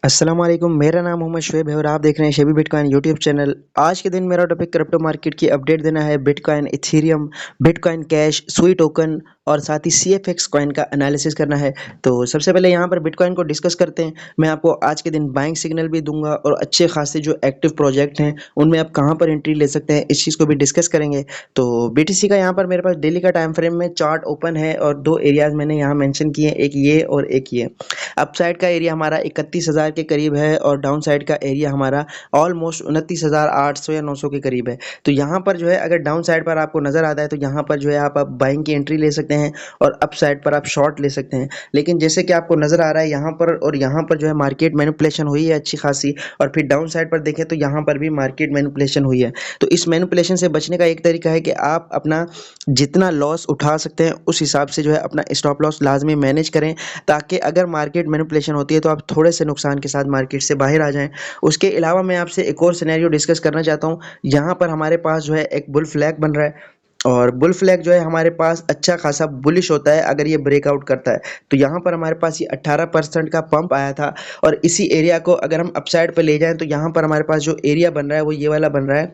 अस्सलाम वालेकुम। मेरा नाम मोहम्मद शुएब है और आप देख रहे हैं शेबी बिटकॉइन यूट्यूब चैनल। आज के दिन मेरा टॉपिक क्रिप्टो मार्केट की अपडेट देना है। बिटकॉइन, इथेरियम, बिटकॉइन कैश, सुई टोकन और साथ ही सीएफएक्स कॉइन का एनालिसिस करना है। तो सबसे पहले यहाँ पर बिटकॉइन को डिस्कस करते हैं। मैं आपको आज के दिन बाइंग सिग्नल भी दूंगा और अच्छे खासे जो एक्टिव प्रोजेक्ट हैं उनमें आप कहाँ पर एंट्री ले सकते हैं इस चीज़ को भी डिस्कस करेंगे। तो बीटीसी का यहाँ पर मेरे पास डेली का टाइम फ्रेम में चार्ट ओपन है और दो एरियाज मैंने यहाँ मेंशन किए हैं, एक ये और एक ये। अपसाइड का एरिया हमारा 31,000 के करीब है और डाउन साइड का एरिया हमारा ऑलमोस्ट 29,800 या 900 के करीब है। तो यहाँ पर जो है अगर डाउन साइड पर आपको नज़र आता है तो यहाँ पर जो है आप बाइंग की एंट्री ले सकते हैं और अप साइड पर आप शॉर्ट ले सकते हैं। लेकिन जैसे कि आपको नज़र आ रहा है यहाँ पर और यहाँ पर जो है मार्केट मैनिपुलेशन हुई है अच्छी खासी, और फिर डाउन साइड पर देखें तो यहाँ पर भी मार्केट मैनिपुलेशन हुई है। तो इस मैनिपुलेशन से बचने का एक तरीका है कि आप अपना जितना लॉस उठा सकते हैं उस हिसाब से जो है अपना स्टॉप लॉस लाजमी मैनेज करें, ताकि अगर मार्केट मैनिपुलेशन होती है तो आप थोड़े से नुकसान के साथ मार्केट से बाहर आ जाएं। उसके अलावा मैं आपसे एक और सिनेरियो डिस्कस करना चाहता हूं। यहाँ पर हमारे पास जो है एक बुल फ्लैग बन रहा है और बुल फ्लैग जो है हमारे पास अच्छा खासा बुलिश होता है अगर ये ब्रेकआउट करता है। तो यहाँ पर हमारे पास ये 18% का पंप आया था और इसी एरिया को अगर हम अपसाइड पर ले जाएं तो यहाँ पर हमारे पास जो एरिया बन रहा है वो ये वाला बन रहा है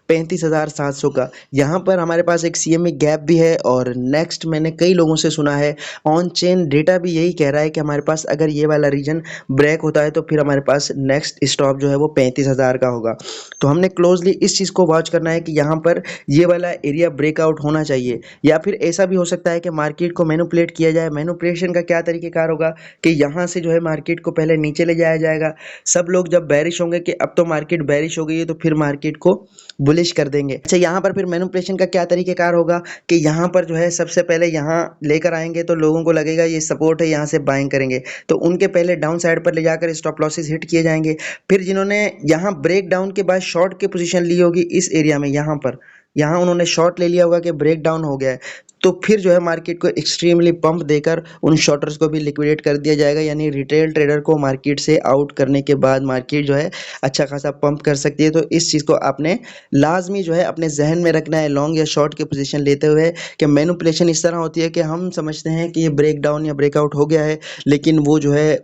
35,700 का। यहाँ पर हमारे पास एक सीएमए गैप भी है और नेक्स्ट मैंने कई लोगों से सुना है, ऑन चेन डेटा भी यही कह रहा है कि हमारे पास अगर ये वाला रीजन ब्रेक होता है तो फिर हमारे पास नेक्स्ट स्टॉप जो है वो 35,000 का होगा। तो हमने क्लोजली इस चीज़ को वॉच करना है कि यहाँ पर ये वाला एरिया ब्रेकआउट होना चाहिए, या फिर ऐसा भी हो सकता है कि मार्केट को मैनिपुलेट किया जाए। मैनिपुलेशन का क्या तरीक़ेकार होगा कि यहाँ से जो है मार्केट को पहले नीचे ले जाया जाएगा। सब लोग जब बेरिश होंगे कि अब तो मार्केट बेरिश हो गई है तो फिर मार्केट को बुलिश कर देंगे। अच्छा, यहाँ पर फिर मैनिपुलेशन का क्या तरीक़ेकार होगा कि यहाँ पर जो है सबसे पहले यहाँ लेकर आएंगे तो लोगों को लगेगा ये सपोर्ट है, यहाँ से बाइंग करेंगे तो उनके पहले डाउन साइड पर ले जाकर स्टॉप लॉसेस हिट किए जाएंगे। फिर जिन्होंने यहाँ ब्रेक डाउन के बाद शॉर्ट की पोजीशन ली होगी इस एरिया में, यहाँ पर यहाँ उन्होंने शॉर्ट ले लिया होगा कि ब्रेक डाउन हो गया है, तो फिर जो है मार्केट को एक्सट्रीमली पंप देकर उन शॉर्टर्स को भी लिक्विडेट कर दिया जाएगा। यानी रिटेल ट्रेडर को मार्केट से आउट करने के बाद मार्केट जो है अच्छा खासा पंप कर सकती है। तो इस चीज़ को आपने लाजमी जो है अपने जहन में रखना है लॉन्ग या शॉर्ट की पोजीशन लेते हुए, कि मैनिपुलेशन इस तरह होती है कि हम समझते हैं कि ये ब्रेक डाउन या ब्रेकआउट हो गया है, लेकिन वो जो है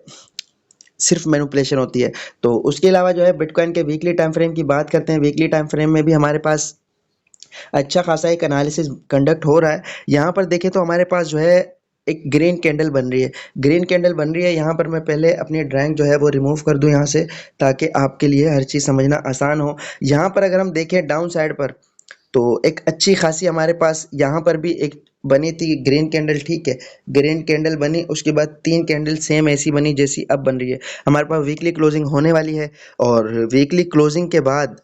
सिर्फ मैनिपुलेशन होती है। तो उसके अलावा जो है बिटकॉइन के वीकली टाइम फ्रेम की बात करते हैं। वीकली टाइम फ्रेम में भी हमारे पास अच्छा खासा एक एनालिसिस कंडक्ट हो रहा है। यहाँ पर देखें तो हमारे पास जो है एक ग्रीन कैंडल बन रही है। ग्रीन कैंडल बन रही है, यहाँ पर मैं पहले अपनी ड्राइंग जो है वो रिमूव कर दूँ यहाँ से, ताकि आपके लिए हर चीज़ समझना आसान हो। यहाँ पर अगर हम देखें डाउन साइड पर तो एक अच्छी खासी हमारे पास यहाँ पर भी एक बनी थी ग्रीन कैंडल, ठीक है। ग्रीन कैंडल बनी, उसके बाद 3 कैंडल सेम ऐसी बनी जैसी अब बन रही है। हमारे पास वीकली क्लोजिंग होने वाली है और वीकली क्लोजिंग के बाद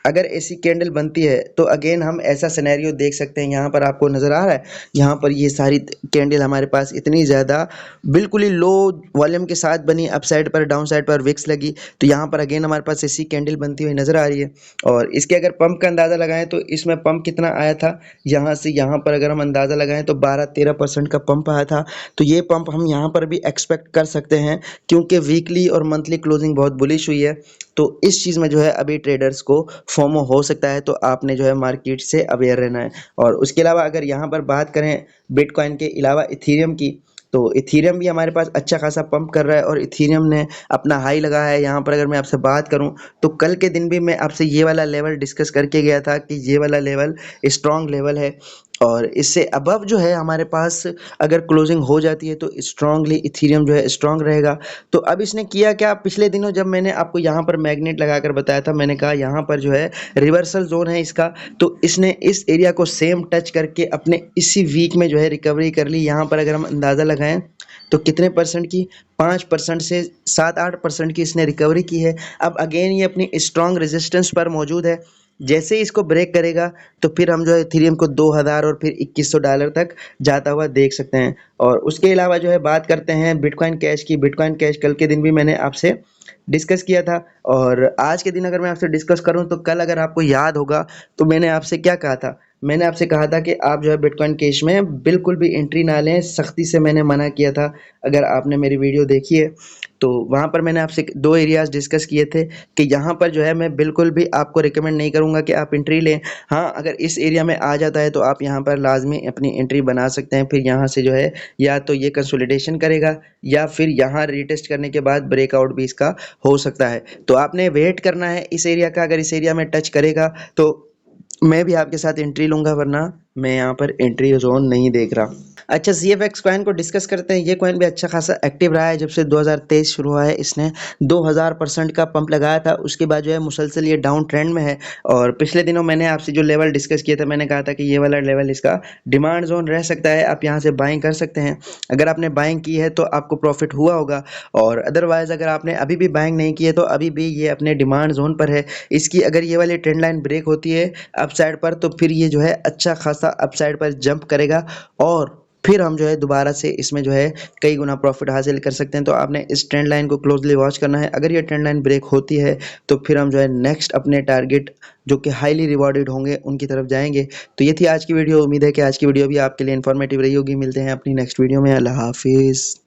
अगर ऐसी कैंडल बनती है तो अगेन हम ऐसा सिनेरियो देख सकते हैं। यहाँ पर आपको नज़र आ रहा है, यहाँ पर ये सारी कैंडल हमारे पास इतनी ज़्यादा बिल्कुल ही लो वॉल्यूम के साथ बनी, अप साइड पर डाउन साइड पर विक्स लगी, तो यहाँ पर अगेन हमारे पास ऐसी कैंडल बनती हुई नज़र आ रही है। और इसके अगर पंप का अंदाज़ा लगाएं तो इसमें पंप कितना आया था, यहाँ से यहाँ पर अगर हम अंदाज़ा लगाएं तो 12-13% का पंप आया था। तो ये पंप हम यहाँ पर भी एक्सपेक्ट कर सकते हैं, क्योंकि वीकली और मंथली क्लोजिंग बहुत बुलिश हुई है। तो इस चीज़ में जो है अभी ट्रेडर्स को फोमो हो सकता है, तो आपने जो है मार्केट से अवेयर रहना है। और उसके अलावा अगर यहाँ पर बात करें बिटकॉइन के अलावा इथेरियम की, तो इथेरियम भी हमारे पास अच्छा खासा पंप कर रहा है और इथेरियम ने अपना हाई लगाया है। यहाँ पर अगर मैं आपसे बात करूँ तो कल के दिन भी मैं आपसे ये वाला लेवल डिस्कस करके गया था कि ये वाला लेवल स्ट्रॉन्ग लेवल है और इससे अबव जो है हमारे पास अगर क्लोजिंग हो जाती है तो स्ट्रांगली इथेरियम जो है स्ट्रांग रहेगा। तो अब इसने किया क्या, पिछले दिनों जब मैंने आपको यहाँ पर मैग्नेट लगाकर बताया था, मैंने कहा यहाँ पर जो है रिवर्सल जोन है इसका, तो इसने इस एरिया को सेम टच करके अपने इसी वीक में जो है रिकवरी कर ली। यहाँ पर अगर हम अंदाज़ा लगाएं तो कितने परसेंट की, 5% से 7-8% की इसने रिकवरी की है। अब अगेन ये अपनी स्ट्रॉन्ग रेजिस्टेंस पर मौजूद है। जैसे ही इसको ब्रेक करेगा तो फिर हम जो है इथेरियम को 2000 और फिर $2100 तक जाता हुआ देख सकते हैं। और उसके अलावा जो है बात करते हैं बिटकॉइन कैश की। बिटकॉइन कैश कल के दिन भी मैंने आपसे डिस्कस किया था और आज के दिन अगर मैं आपसे डिस्कस करूं तो कल अगर आपको याद होगा तो मैंने आपसे क्या कहा था, मैंने आपसे कहा था कि आप जो है बिटकॉइन कैश में बिल्कुल भी एंट्री ना लें, सख्ती से मैंने मना किया था। अगर आपने मेरी वीडियो देखी है तो वहाँ पर मैंने आपसे 2 एरियाज़ डिस्कस किए थे कि यहाँ पर जो है मैं बिल्कुल भी आपको रिकमेंड नहीं करूँगा कि आप एंट्री लें। हाँ, अगर इस एरिया में आ जाता है तो आप यहाँ पर लाज़मी अपनी एंट्री बना सकते हैं। फिर यहाँ से जो है या तो ये कंसोलिडेशन करेगा या फिर यहाँ रीटेस्ट करने के बाद ब्रेकआउट भी इसका हो सकता है। तो आपने वेट करना है इस एरिया का, अगर इस एरिया में टच करेगा तो मैं भी आपके साथ एंट्री लूँगा, वरना मैं यहाँ पर एंट्री ज़ोन नहीं देख रहा। अच्छा, CFX कॉइन को डिस्कस करते हैं। ये कॉइन भी अच्छा खासा एक्टिव रहा है जब से 2023 शुरू हुआ है। इसने 2000% का पंप लगाया था, उसके बाद जो है मुसलसल ये डाउन ट्रेंड में है। और पिछले दिनों मैंने आपसे जो लेवल डिस्कस किया था, मैंने कहा था कि ये वाला लेवल इसका डिमांड जोन रह सकता है, आप यहाँ से बाइंग कर सकते हैं। अगर आपने बाइंग की है तो आपको प्रॉफिट हुआ होगा, और अदरवाइज़ अगर आपने अभी भी बाइंग नहीं की है तो अभी भी ये अपने डिमांड जोन पर है। इसकी अगर ये वाली ट्रेंड लाइन ब्रेक होती है अपसाइड पर, तो फिर ये जो है अच्छा खासा अपसाइड पर जंप करेगा और फिर हम जो है दोबारा से इसमें जो है कई गुना प्रॉफिट हासिल कर सकते हैं। तो आपने इस ट्रेंड लाइन को क्लोजली वॉच करना है। अगर ये ट्रेंड लाइन ब्रेक होती है तो फिर हम जो है नेक्स्ट अपने टारगेट जो कि हाईली रिवॉर्डेड होंगे उनकी तरफ जाएंगे। तो ये थी आज की वीडियो। उम्मीद है कि आज की वीडियो भी आपके लिए इन्फॉर्मेटिव रही होगी। मिलते हैं अपनी नेक्स्ट वीडियो में। अल्लाह हाफिज़।